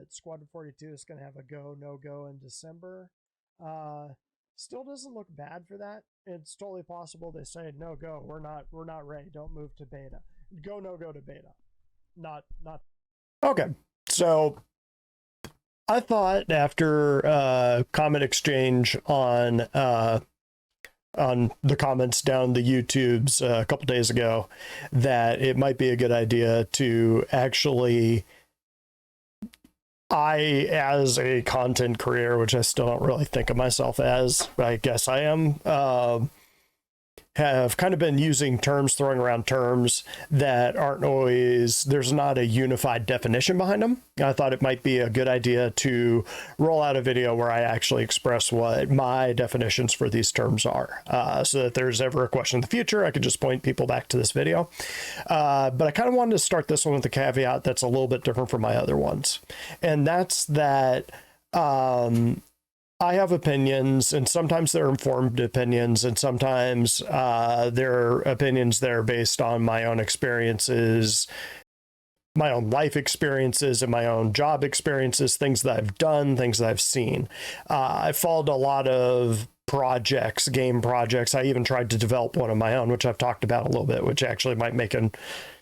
Squadron 42 is going to have a go, no go in December. Still doesn't look bad for that. It's totally possible they say no go. We're not ready. Don't move to beta. Go no go to beta. Not. Okay. So I thought after comment exchange on the comments down the YouTubes a couple days ago that it might be a good idea to actually, as a content creator, which I still don't really think of myself as, but I guess I am, have kind of been using terms, throwing around terms that aren't always, there's not a unified definition behind them. I thought it might be a good idea to roll out a video where I actually express what my definitions for these terms are, so that there's ever a question in the future, I could just point people back to this video. But I kind of wanted to start this one with a caveat that's a little bit different from my other ones. And that's that I have opinions, and sometimes they're informed opinions, and sometimes they're opinions that are based on my own experiences, my own life experiences, and my own job experiences, things that I've done, things that I've seen. I followed a lot of projects, game projects. I even tried to develop one of my own, which I've talked about a little bit, which actually might make an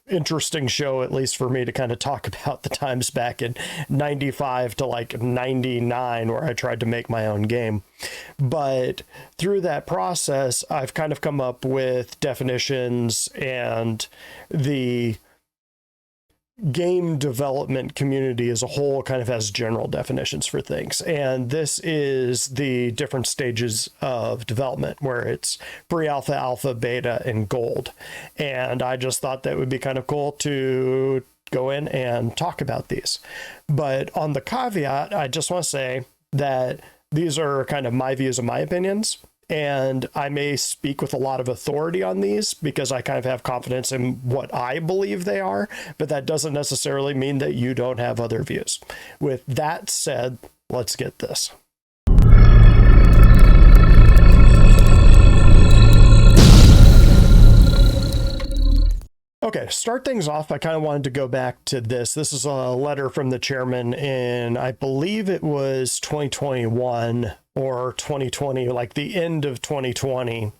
interesting show, at least for me, to kind of talk about the times back in 95 to like 99 where I tried to make my own game. But through that process, I've kind of come up with definitions, and the game development community as a whole kind of has general definitions for things. And this is the different stages of development, where it's pre-alpha, alpha, beta, and gold. And I just thought that would be kind of cool to go in and talk about these. But on the caveat, I just want to say that these are kind of my views and my opinions. And I may speak with a lot of authority on these because I kind of have confidence in what I believe they are, but that doesn't necessarily mean that you don't have other views. With that said, let's get this. Okay, to start things off, I kind of wanted to go back to this. This is a letter from the chairman in, I believe it was 2021 or 2020, like the end of 2020,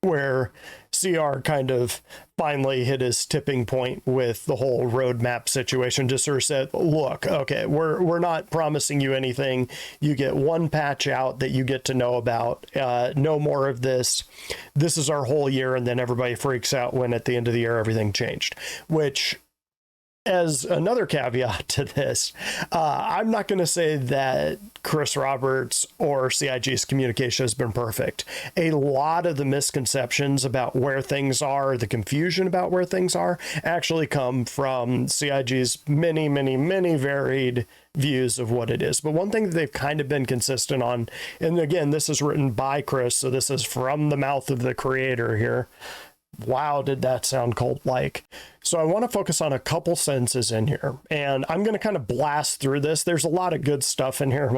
where CR kind of finally hit his tipping point with the whole roadmap situation. Just sort of said, look, okay, we're not promising you anything. You get one patch out that you get to know about. No more of this. This is our whole year. And then everybody freaks out when at the end of the year, everything changed, which, as another caveat to this, I'm not going to say that Chris Roberts or CIG's communication has been perfect. A lot of the misconceptions about where things are, the confusion about where things are, actually come from CIG's many, many, many varied views of what it is. But one thing that they've kind of been consistent on, and again, this is written by Chris, so this is from the mouth of the creator here. Wow, did that sound cult-like? So I want to focus on a couple sentences in here, and I'm going to kind of blast through this. There's a lot of good stuff in here.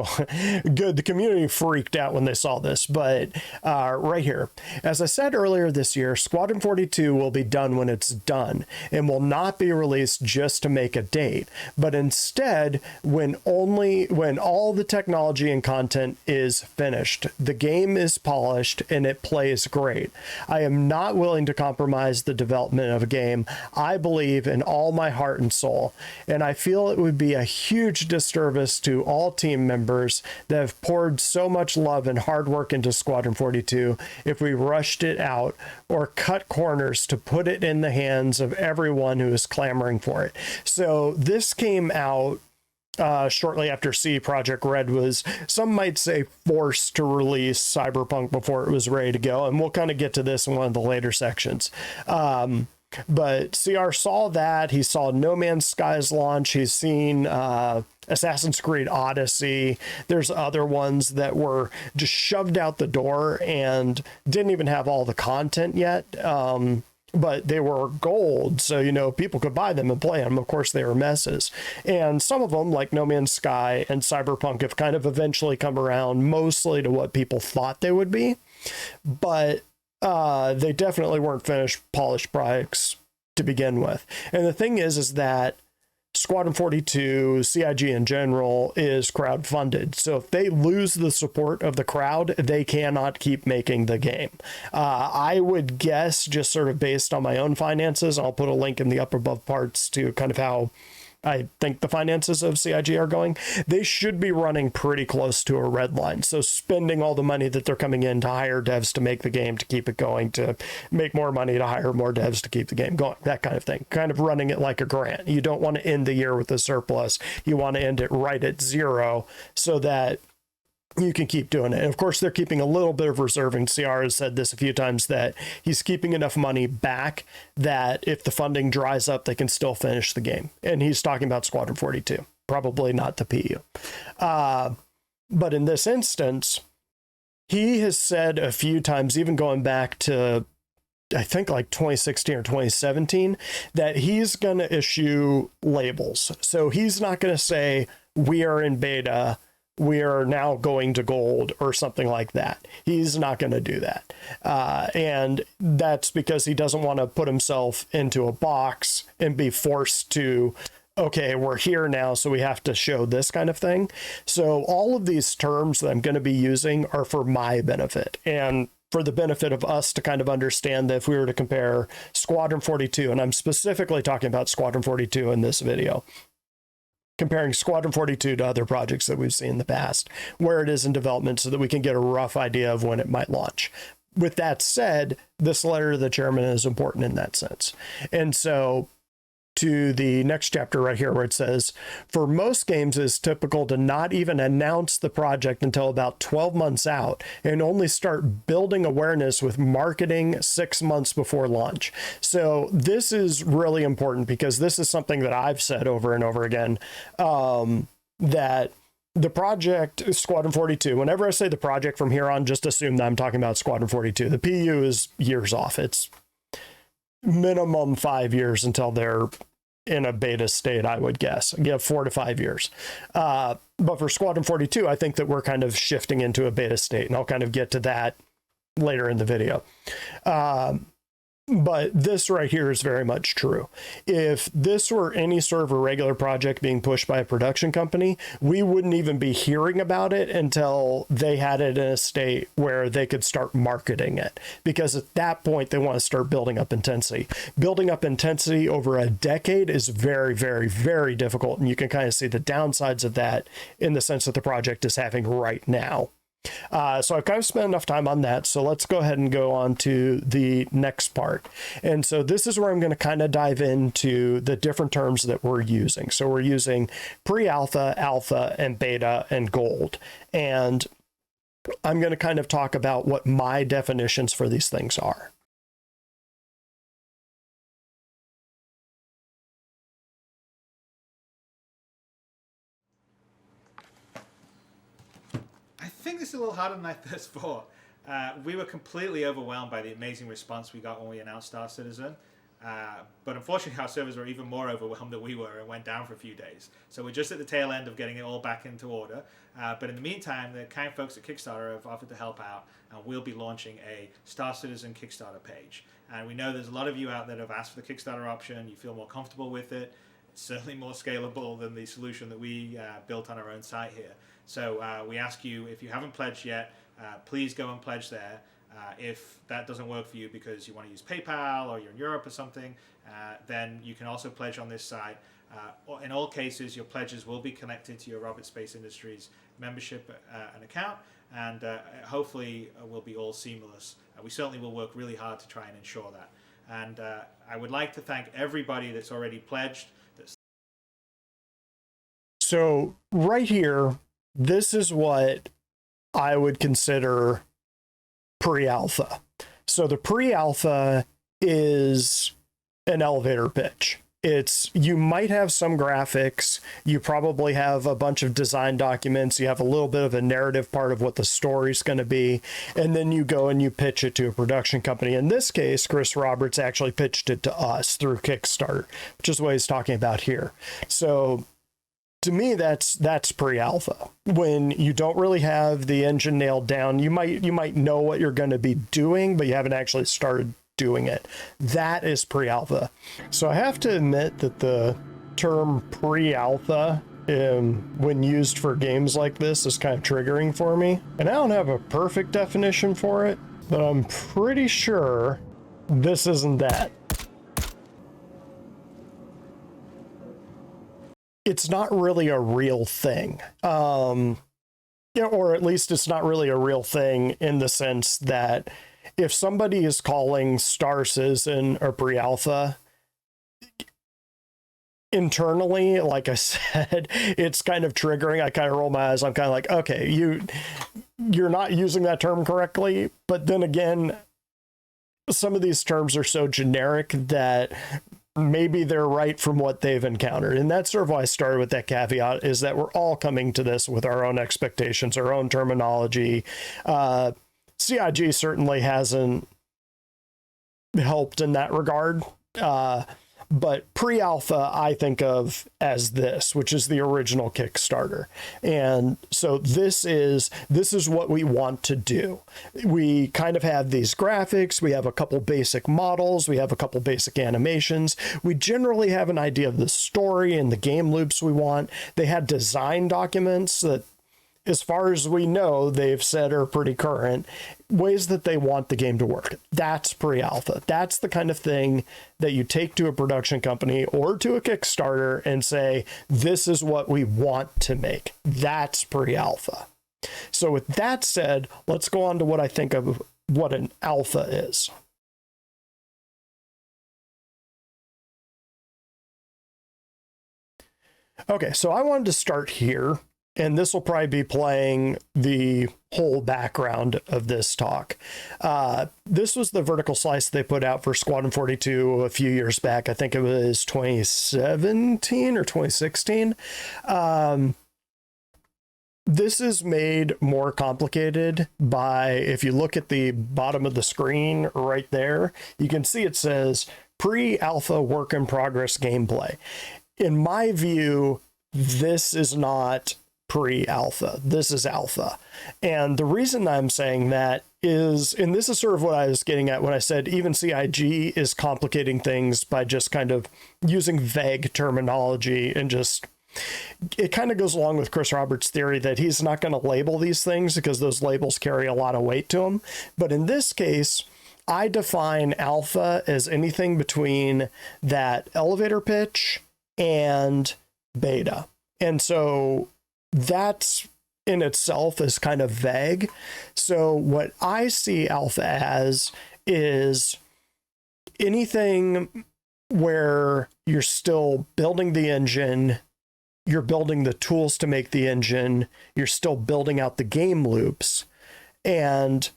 Good. The community freaked out when they saw this, but right here. As I said earlier this year, Squadron 42 will be done when it's done and will not be released just to make a date, but instead when all the technology and content is finished, the game is polished, and it plays great. I am not willing to compromise the development of a game I believe in all my heart and soul, and I feel it would be a huge disservice to all team members that have poured so much love and hard work into Squadron 42 if we rushed it out or cut corners to put it in the hands of everyone who is clamoring for it. So this came out shortly after CD Projekt Red was, some might say, forced to release Cyberpunk before it was ready to go, and we'll kind of get to this in one of the later sections. But CR saw that. He saw No Man's Sky's launch. He's seen Assassin's Creed Odyssey. There's other ones that were just shoved out the door and didn't even have all the content yet. But they were gold, so, you know, people could buy them and play them. Of course, they were messes. And some of them, like No Man's Sky and Cyberpunk, have kind of eventually come around mostly to what people thought they would be. But they definitely weren't finished, polished products to begin with. And the thing is that Squadron 42, CIG in general, is crowd-funded. So if they lose the support of the crowd, they cannot keep making the game. I would guess, just sort of based on my own finances, I'll put a link in the upper above parts to kind of how I think the finances of CIG are going. They should be running pretty close to a red line. So spending all the money that they're coming in to hire devs to make the game, to keep it going, to make more money, to hire more devs to keep the game going, that kind of thing. Kind of running it like a grant. You don't want to end the year with a surplus. You want to end it right at zero so that you can keep doing it. And of course, they're keeping a little bit of reserve, and CR has said this a few times, that he's keeping enough money back that if the funding dries up, they can still finish the game. And he's talking about Squadron 42, probably not the PU. But in this instance, he has said a few times, even going back to, I think like 2016 or 2017, that he's going to issue labels. So he's not going to say, we are in beta, we are now going to gold, or something like that. He's not going to do that. And that's because he doesn't want to put himself into a box and be forced to, okay, we're here now, so we have to show this kind of thing. So all of these terms that I'm going to be using are for my benefit, and for the benefit of us to kind of understand that if we were to compare Squadron 42, and I'm specifically talking about Squadron 42 in this video, comparing Squadron 42 to other projects that we've seen in the past, where it is in development, so that we can get a rough idea of when it might launch. With that said, this letter to the chairman is important in that sense. And so to the next chapter right here, where it says, for most games, it's typical to not even announce the project until about 12 months out, and only start building awareness with marketing 6 months before launch. So this is really important, because this is something that I've said over and over again, that the project Squadron 42, whenever I say the project from here on, just assume that I'm talking about Squadron 42. The PU is years off. It's minimum 5 years until they're in a beta state, I would guess. 4 to 5 years. But for Squadron 42, I think that we're kind of shifting into a beta state, and I'll kind of get to that later in the video. But this right here is very much true. If this were any sort of a regular project being pushed by a production company, we wouldn't even be hearing about it until they had it in a state where they could start marketing it. Because at that point, they want to start building up intensity. Building up intensity over a decade is very, very, very difficult. And you can kind of see the downsides of that in the sense that the project is having right now. So I've kind of spent enough time on that. So let's go ahead and go on to the next part. And so this is where I'm going to kind of dive into the different terms that we're using. So we're using pre-alpha, alpha, and beta, and gold. And I'm going to kind of talk about what my definitions for these things are. I think this is a little harder than I first thought. We were completely overwhelmed by the amazing response we got when we announced Star Citizen. But unfortunately, our servers were even more overwhelmed than we were and went down for a few days. So we're just at the tail end of getting it all back into order. But in the meantime, the kind folks at Kickstarter have offered to help out, and we'll be launching a Star Citizen Kickstarter page. And we know there's a lot of you out there that have asked for the Kickstarter option. You feel more comfortable with it. It's certainly more scalable than the solution that we built on our own site here. So we ask you, if you haven't pledged yet, please go and pledge there. If that doesn't work for you because you want to use PayPal or you're in Europe or something, then you can also pledge on this site. In all cases, your pledges will be connected to your Roberts Space Industries membership and account, and hopefully will be all seamless. We certainly will work really hard to try and ensure that. And I would like to thank everybody that's already pledged. So right here, this is what I would consider pre-alpha. So the pre-alpha is an elevator pitch. It's, you might have some graphics, you probably have a bunch of design documents, you have a little bit of a narrative part of what the story's going to be, and then you go and you pitch it to a production company. In this case, Chris Roberts actually pitched it to us through Kickstarter, which is what he's talking about here. So to me, that's pre-alpha. When you don't really have the engine nailed down, you might know what you're going to be doing, but you haven't actually started doing it. That is pre-alpha. So I have to admit that the term pre-alpha when used for games like this is kind of triggering for me. And I don't have a perfect definition for it, but I'm pretty sure this isn't that. It's not really a real thing. Yeah, or at least it's not really a real thing in the sense that if somebody is calling Star Citizen a pre-alpha, internally, like I said, it's kind of triggering. I kind of roll my eyes. I'm kind of like, okay, you're not using that term correctly. But then again, some of these terms are so generic that maybe they're right from what they've encountered. And that's sort of why I started with that caveat, is that we're all coming to this with our own expectations, our own terminology. CIG certainly hasn't helped in that regard. But pre-alpha, I think of as this, which is the original Kickstarter. And so this is what we want to do. We kind of have these graphics. We have a couple basic models. We have a couple basic animations. We generally have an idea of the story and the game loops we want. They had design documents that, as far as we know, they've said are pretty current, ways that they want the game to work. That's pre-alpha. That's the kind of thing that you take to a production company or to a Kickstarter and say, this is what we want to make. That's pre-alpha. So with that said, let's go on to what I think of what an alpha is. Okay, so I wanted to start here. And this will probably be playing the whole background of this talk. This was the vertical slice they put out for Squadron 42 a few years back. I think it was 2017 or 2016. This is made more complicated by, if you look at the bottom of the screen right there, you can see it says pre-alpha work in progress gameplay. In my view, this is not pre-alpha. This is alpha. And the reason I'm saying that is, and this is sort of what I was getting at when I said even CIG is complicating things by just kind of using vague terminology, and just, it kind of goes along with Chris Roberts' theory that he's not going to label these things because those labels carry a lot of weight to them. But in this case, I define alpha as anything between that elevator pitch and beta. And so that's in itself is kind of vague. So what I see alpha as is anything where you're still building the engine, you're building the tools to make the engine, you're still building out the game loops, and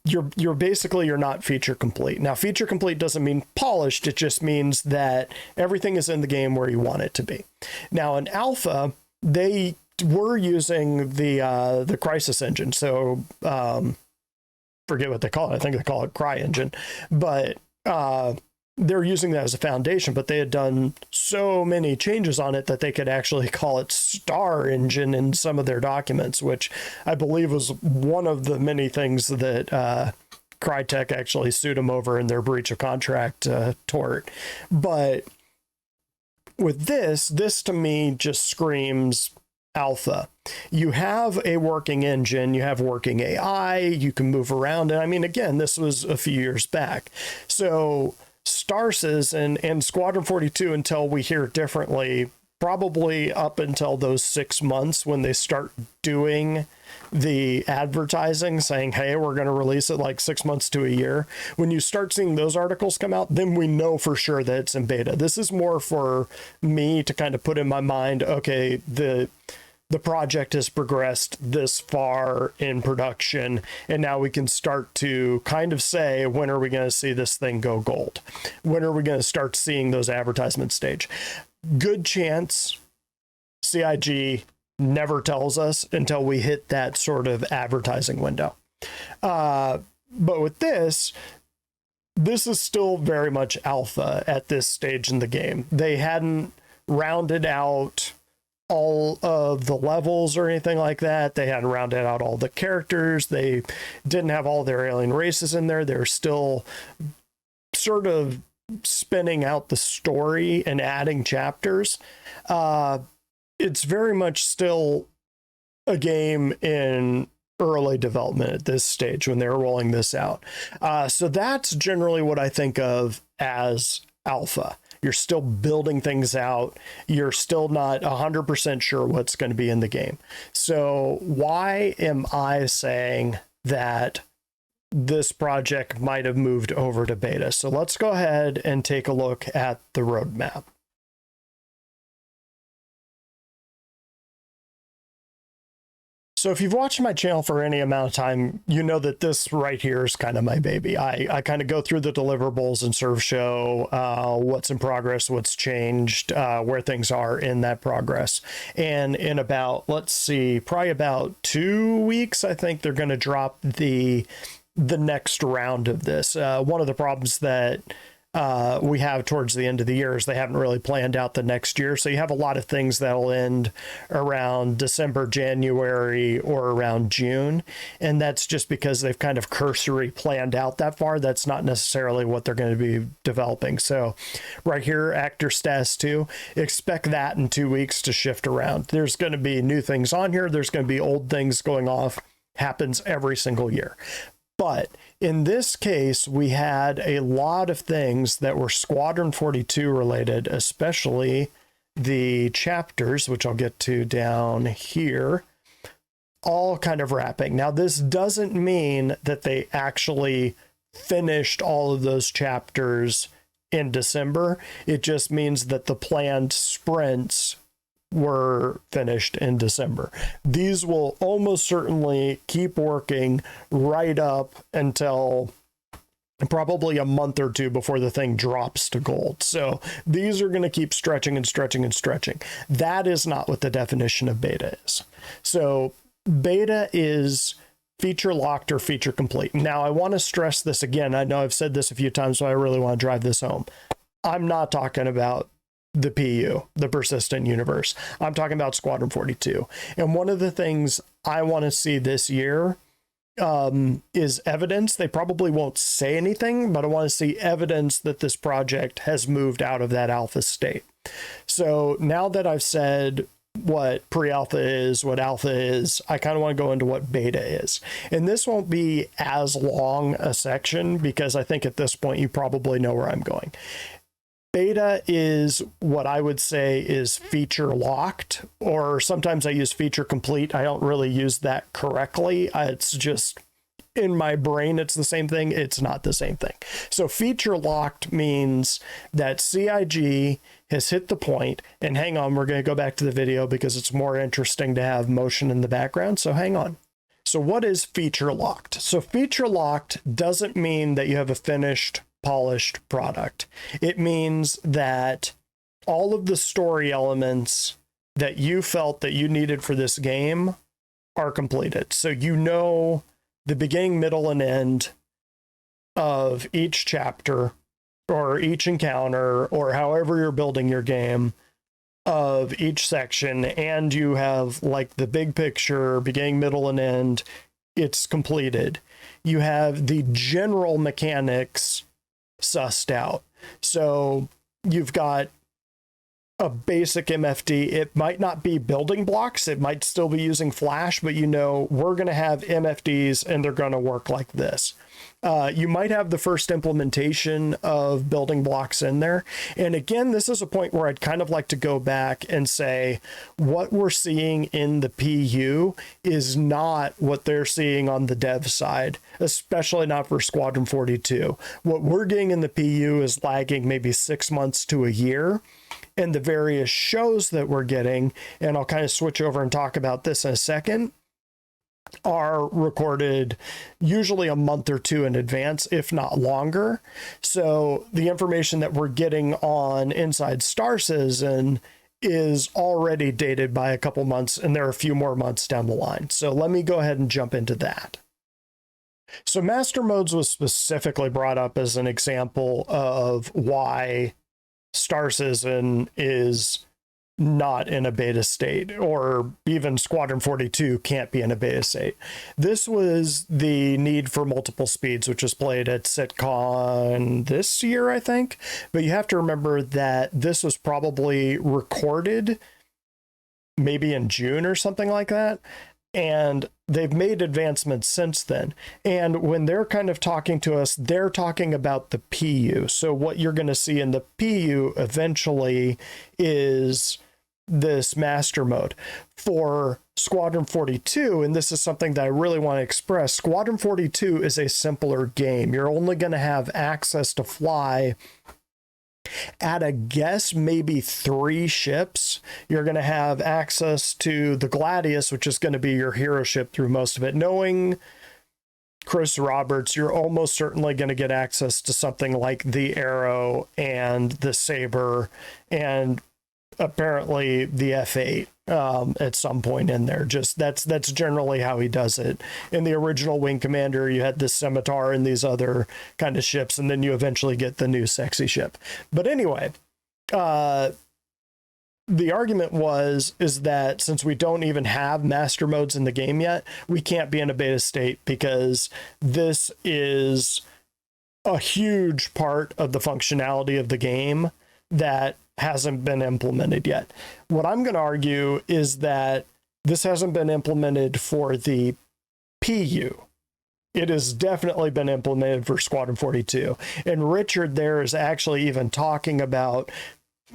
you're basically, you're not feature complete. Now, feature complete doesn't mean polished. It just means that everything is in the game where you want it to be. Now, in alpha, they were using the Crisis engine. So forget what they call it. I think they call it Cry engine, but they're using that as a foundation, but they had done so many changes on it that they could actually call it Star engine in some of their documents, which I believe was one of the many things that Crytek actually sued them over in their breach of contract tort. But with this to me just screams alpha. You have a working engine, you have working AI, you can move around. And I mean, again, this was a few years back. So Star Citizen and Squadron 42, until we hear differently, probably up until those 6 months when they start doing the advertising saying, hey, we're going to release it like 6 months to a year. When you start seeing those articles come out, then we know for sure that it's in beta. This is more for me to kind of put in my mind, okay, the project has progressed this far in production, and now we can start to kind of say, when are we going to see this thing go gold? When are we going to start seeing those advertisements stage? Good chance CIG never tells us until we hit that sort of advertising window. But with this is still very much alpha at this stage in the game. They hadn't rounded out all of the levels or anything like that. They hadn't rounded out all the characters. They didn't have all their alien races in there. They're still sort of spinning out the story and adding chapters, it's very much still a game in early development at this stage when they're rolling this out. So that's generally what I think of as alpha. You're still building things out. You're still not 100% sure what's going to be in the game. So why am I saying that this project might have moved over to beta? So let's go ahead and take a look at the roadmap. So if you've watched my channel for any amount of time, you know that this right here is kind of my baby. I kind of go through the deliverables and sort of show what's in progress, what's changed, where things are in that progress. And in about, let's see, probably about 2 weeks, I think they're going to drop the next round of this. One of the problems that we have towards the end of the year is they haven't really planned out the next year. So you have a lot of things that'll end around December, January, or around June. And that's just because they've kind of cursory planned out that far. That's not necessarily what they're going to be developing. So right here, Actor Status 2, expect that in 2 weeks to shift around. There's going to be new things on here. There's going to be old things going off. Happens every single year. But in this case, we had a lot of things that were Squadron 42 related, especially the chapters, which I'll get to down here, all kind of wrapping. Now, this doesn't mean that they actually finished all of those chapters in December. It just means that the planned sprints were finished in December. These will almost certainly keep working right up until probably a month or two before the thing drops to gold. So these are going to keep stretching and stretching and stretching. That is not what the definition of beta is. So beta is feature locked or feature complete. Now, I want to stress this again. I know I've said this a few times, so I really want to drive this home. I'm not talking about the PU, the persistent universe. I'm talking about Squadron 42. And one of the things I want to see this year is evidence. They probably won't say anything, but I want to see evidence that this project has moved out of that alpha state. So now that I've said what pre-alpha is, what alpha is, I kind of want to go into what beta is. And this won't be as long a section because I think at this point you probably know where I'm going. Beta is what I would say is feature locked, or sometimes I use feature complete. I don't really use that correctly. It's just in my brain, it's the same thing. It's not the same thing. So feature locked means that CIG has hit the point, and hang on, we're going to go back to the video because it's more interesting to have motion in the background. So hang on. So what is feature locked? So feature locked doesn't mean that you have a finished polished product. It means that all of the story elements that you felt that you needed for this game are completed. So you know the beginning, middle, and end of each chapter or each encounter or however you're building your game of each section, and you have like the big picture, beginning, middle, and end. It's completed. You have the general mechanics sussed out. So you've got a basic MFD. It might not be building blocks. It might still be using Flash, but you know, we're going to have MFDs and they're going to work like this. You might have the first implementation of building blocks in there. And again, this is a point where I'd kind of like to go back and say what we're seeing in the PU is not what they're seeing on the dev side, especially not for Squadron 42. What we're getting in the PU is lagging maybe 6 months to a year. And the various shows that we're getting, and I'll kind of switch over and talk about this in a second, are recorded usually a month or two in advance, if not longer. So the information that we're getting on Inside Star Citizen is already dated by a couple months, and there are a few more months down the line. So let me go ahead and jump into that. So Master Modes was specifically brought up as an example of why Star Citizen is not in a beta state, or even Squadron 42 can't be in a beta state. This was the Need for Multiple Speeds, which was played at CitCon this year, I think. But you have to remember that this was probably recorded maybe in June or something like that. And they've made advancements since then. And when they're kind of talking to us, they're talking about the PU. So what you're going to see in the PU eventually is this master mode. For Squadron 42, and this is something that I really want to express, Squadron 42 is a simpler game. You're only going to have access to fly at a guess maybe 3 ships. You're going to have access to the Gladius, which is going to be your hero ship through most of it. Knowing Chris Roberts, you're almost certainly going to get access to something like the Arrow and the Saber, and apparently the F8 at some point in there. Just that's generally how he does it. In the original Wing Commander, you had this Scimitar and these other kind of ships, and then you eventually get the new sexy ship. But anyway, the argument is that since we don't even have master modes in the game yet, we can't be in a beta state because this is a huge part of the functionality of the game that hasn't been implemented yet. What I'm going to argue is that this hasn't been implemented for the PU. It has definitely been implemented for Squadron 42. And Richard there is actually even talking about,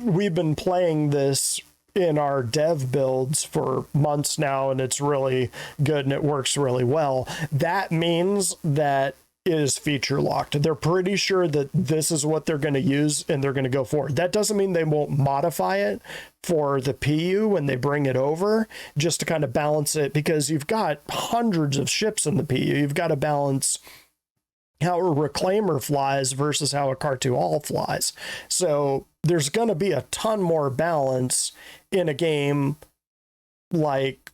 we've been playing this in our dev builds for months now, and it's really good and it works really well. That means that is feature locked. They're pretty sure that this is what they're going to use and they're going to go forward. That doesn't mean they won't modify it for the PU when they bring it over, just to kind of balance it, because you've got hundreds of ships in the PU. You've got to balance how a Reclaimer flies versus how a Kar-2-All flies. So there's going to be a ton more balance in a game like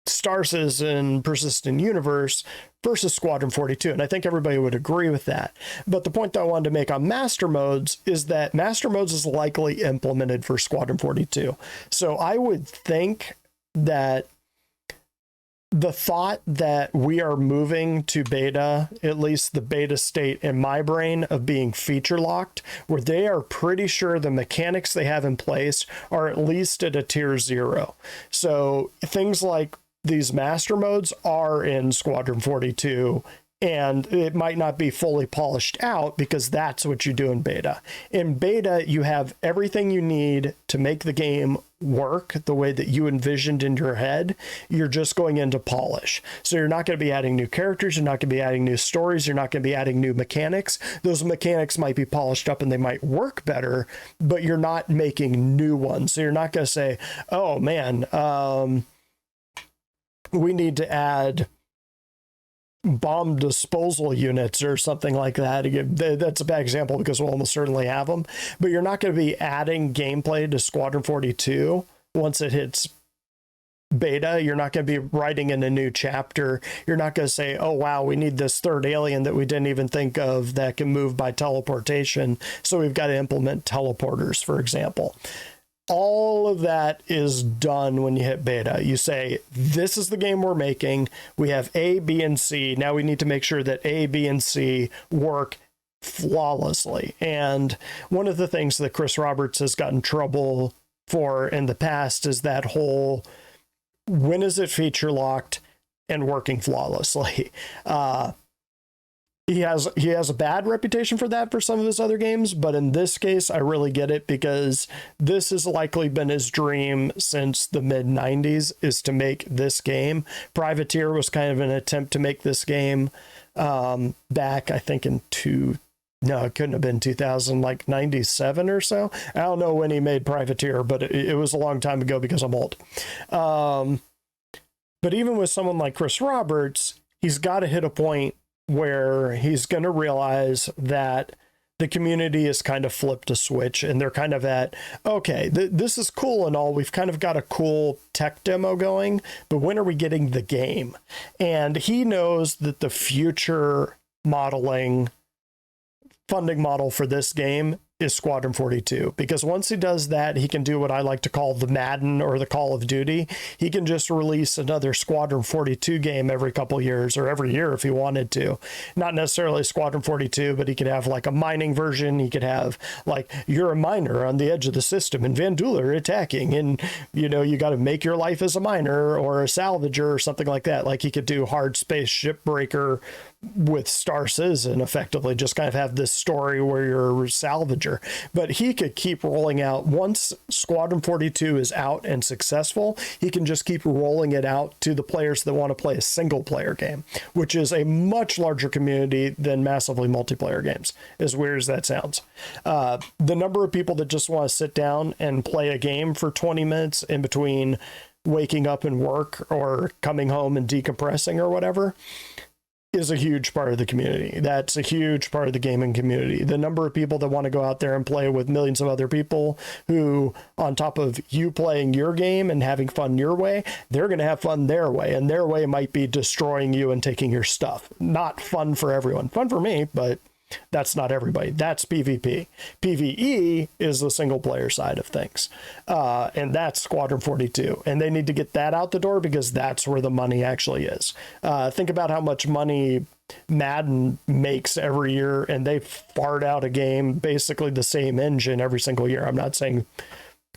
Star Citizen Persistent Universe versus Squadron 42, and I think everybody would agree with that. But the point that I wanted to make on Master Modes is that Master Modes is likely implemented for Squadron 42. So I would think that the thought that we are moving to beta, at least the beta state in my brain, of being feature locked, where they are pretty sure the mechanics they have in place are at least at a tier 0. So things like these master modes are in Squadron 42, and it might not be fully polished out because that's what you do in beta. In beta, you have everything you need to make the game work the way that you envisioned in your head. You're just going into polish. So you're not going to be adding new characters. You're not going to be adding new stories. You're not going to be adding new mechanics. Those mechanics might be polished up and they might work better, but you're not making new ones. So you're not going to say, oh man, we need to add bomb disposal units or something like that. That's a bad example because we'll almost certainly have them, but you're not going to be adding gameplay to Squadron 42 once it hits beta. You're not going to be writing in a new chapter. You're not going to say, oh wow, we need this third alien that we didn't even think of that can move by teleportation, so we've got to implement teleporters, for example. All of that is done when you hit beta. You say, this is the game we're making. We have A, B, and C. Now we need to make sure that A, B, and C work flawlessly. And one of the things that Chris Roberts has gotten trouble for in the past is that whole, when is it feature locked and working flawlessly? He has a bad reputation for that for some of his other games, but in this case, I really get it, because this has likely been his dream since the mid-90s, is to make this game. Privateer was kind of an attempt to make this game back, I think, no, it couldn't have been 2000, like 97 or so. I don't know when he made Privateer, but it was a long time ago because I'm old. But even with someone like Chris Roberts, he's got to hit a point where he's going to realize that the community has kind of flipped a switch and they're kind of at, okay, this is cool and all. We've kind of got a cool tech demo going, but when are we getting the game? And he knows that the future funding model for this game is Squadron 42, because once he does that, he can do what I like to call the Madden or the Call of Duty. He can just release another Squadron 42 game every couple years, or every year if he wanted to. Not necessarily Squadron 42, but he could have like a mining version. He could have like, you're a miner on the edge of the system and Van Duler attacking, and you know, you got to make your life as a miner or a salvager or something like that. Like he could do hard space shipbreaker with Star Citizen, effectively just kind of have this story where you're a salvager. But he could keep rolling out. Once Squadron 42 is out and successful, he can just keep rolling it out to the players that want to play a single player game, which is a much larger community than massively multiplayer games, as weird as that sounds. The number of people that just want to sit down and play a game for 20 minutes in between waking up and work or coming home and decompressing or whatever is a huge part of the community. That's a huge part of the gaming community. The number of people that want to go out there and play with millions of other people who, on top of you playing your game and having fun your way, they're going to have fun their way, and their way might be destroying you and taking your stuff. Not fun for everyone. Fun for me, but that's not everybody. That's PvP. PvE is the single player side of things. And that's Squadron 42. And they need to get that out the door, because that's where the money actually is. Think about how much money Madden makes every year, and they fart out a game, basically the same engine every single year. I'm not saying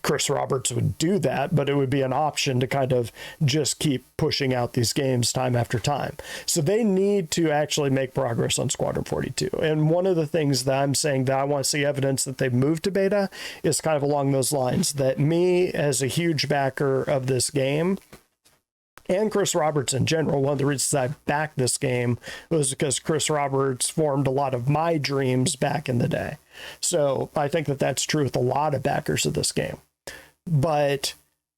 Chris Roberts would do that, but it would be an option to kind of just keep pushing out these games time after time. So they need to actually make progress on Squadron 42. And one of the things that I'm saying that I want to see evidence that they've moved to beta is kind of along those lines, that me as a huge backer of this game, and Chris Roberts in general, one of the reasons I backed this game was because Chris Roberts formed a lot of my dreams back in the day. So I think that that's true with a lot of backers of this game. But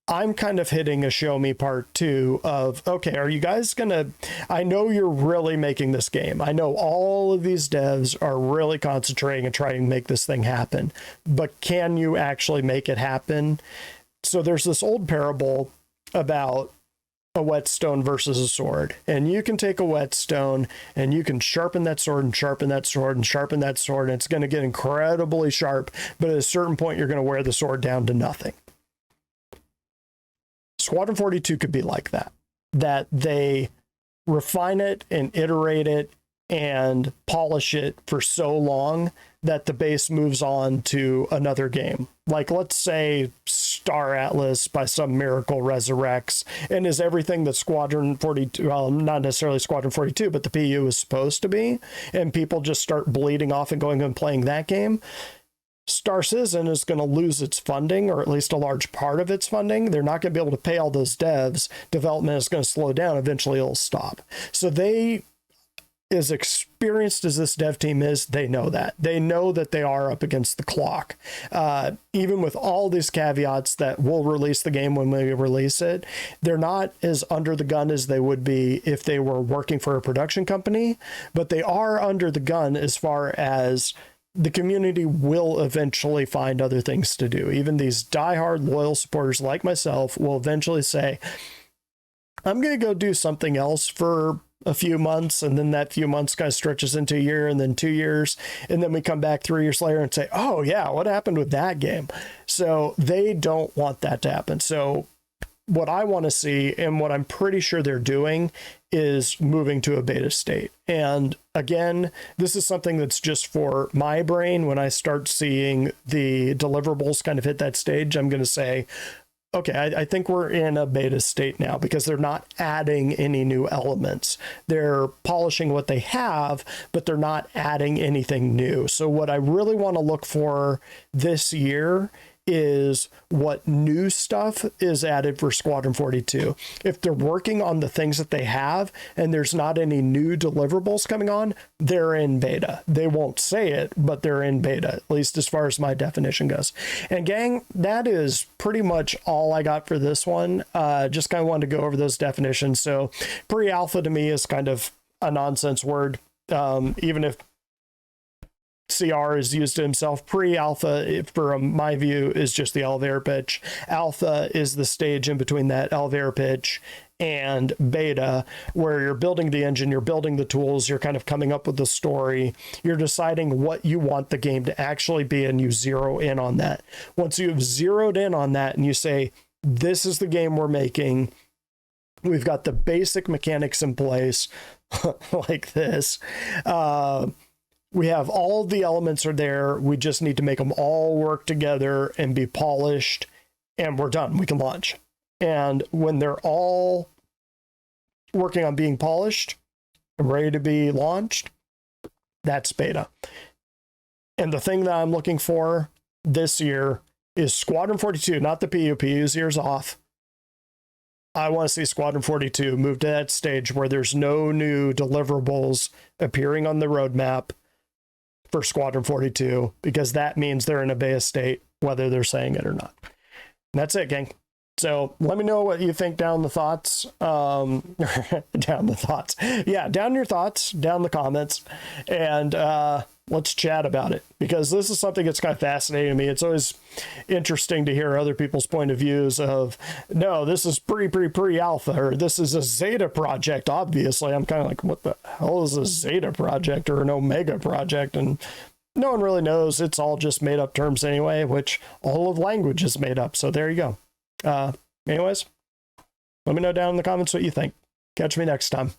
I'm kind of hitting a show me part two of, okay, are you guys gonna, I know you're really making this game. I know all of these devs are really concentrating and trying to make this thing happen, but can you actually make it happen? So there's this old parable about a whetstone versus a sword, and you can take a whetstone and you can sharpen that sword and sharpen that sword and sharpen that sword, and it's going to get incredibly sharp, but at a certain point you're going to wear the sword down to nothing. Squadron 42 could be like that they refine it and iterate it and polish it for so long that the base moves on to another game. Like, let's say Star Atlas by some miracle resurrects and is everything that Squadron 42, well, not necessarily Squadron 42, but the PU is supposed to be, and people just start bleeding off and going and playing that game. Star Citizen is going to lose its funding, or at least a large part of its funding. They're not going to be able to pay all those devs. Development is going to slow down. Eventually it'll stop. So they, as experienced as this dev team is, they know that. They know that they are up against the clock. Even with all these caveats that we'll release the game when we release it, they're not as under the gun as they would be if they were working for a production company, but they are under the gun as far as the community will eventually find other things to do. Even these diehard loyal supporters like myself will eventually say, I'm going to go do something else for a few months, and then that few months kind of stretches into a year, and then 2 years, and then we come back 3 years later and say, oh yeah, what happened with that game? So they don't want that to happen. So what I want to see, and what I'm pretty sure they're doing, is moving to a beta state. And again, this is something that's just for my brain. When I start seeing the deliverables kind of hit that stage, I'm going to say, okay, I think we're in a beta state now, because they're not adding any new elements. They're polishing what they have, but they're not adding anything new. So what I really want to look for this year is what new stuff is added for Squadron 42. If they're working on the things that they have and there's not any new deliverables coming on, they're in beta. They won't say it, but they're in beta, at least as far as my definition goes. And gang, that is pretty much all I got for this one. Just kind of wanted to go over those definitions. So pre-alpha to me is kind of a nonsense word. Even if CR is used to himself. Pre-alpha, for my view, is just the elevator pitch. Alpha is the stage in between that elevator pitch and beta, where you're building the engine, you're building the tools, you're kind of coming up with the story, you're deciding what you want the game to actually be, and you zero in on that. Once you've zeroed in on that and you say, this is the game we're making, we've got the basic mechanics in place, like this. We have all the elements are there. We just need to make them all work together and be polished, and we're done. We can launch. And when they're all working on being polished and ready to be launched, that's beta. And the thing that I'm looking for this year is Squadron 42, not the PU. PU's years off. I want to see Squadron 42 move to that stage where there's no new deliverables appearing on the roadmap for Squadron 42, because that means they're in a beta state, whether they're saying it or not. And that's it, gang. So let me know what you think down the thoughts. Down the thoughts. Yeah, down your thoughts, down the comments, and let's chat about it, because this is something that's kind of fascinating to me. It's always interesting to hear other people's point of views of, no, this is pre-alpha, or this is a Zeta project. Obviously, I'm kind of like, what the hell is a Zeta project or an Omega project? And no one really knows. It's all just made up terms anyway, which all of language is made up. So there you go. Anyways, let me know down in the comments what you think. Catch me next time.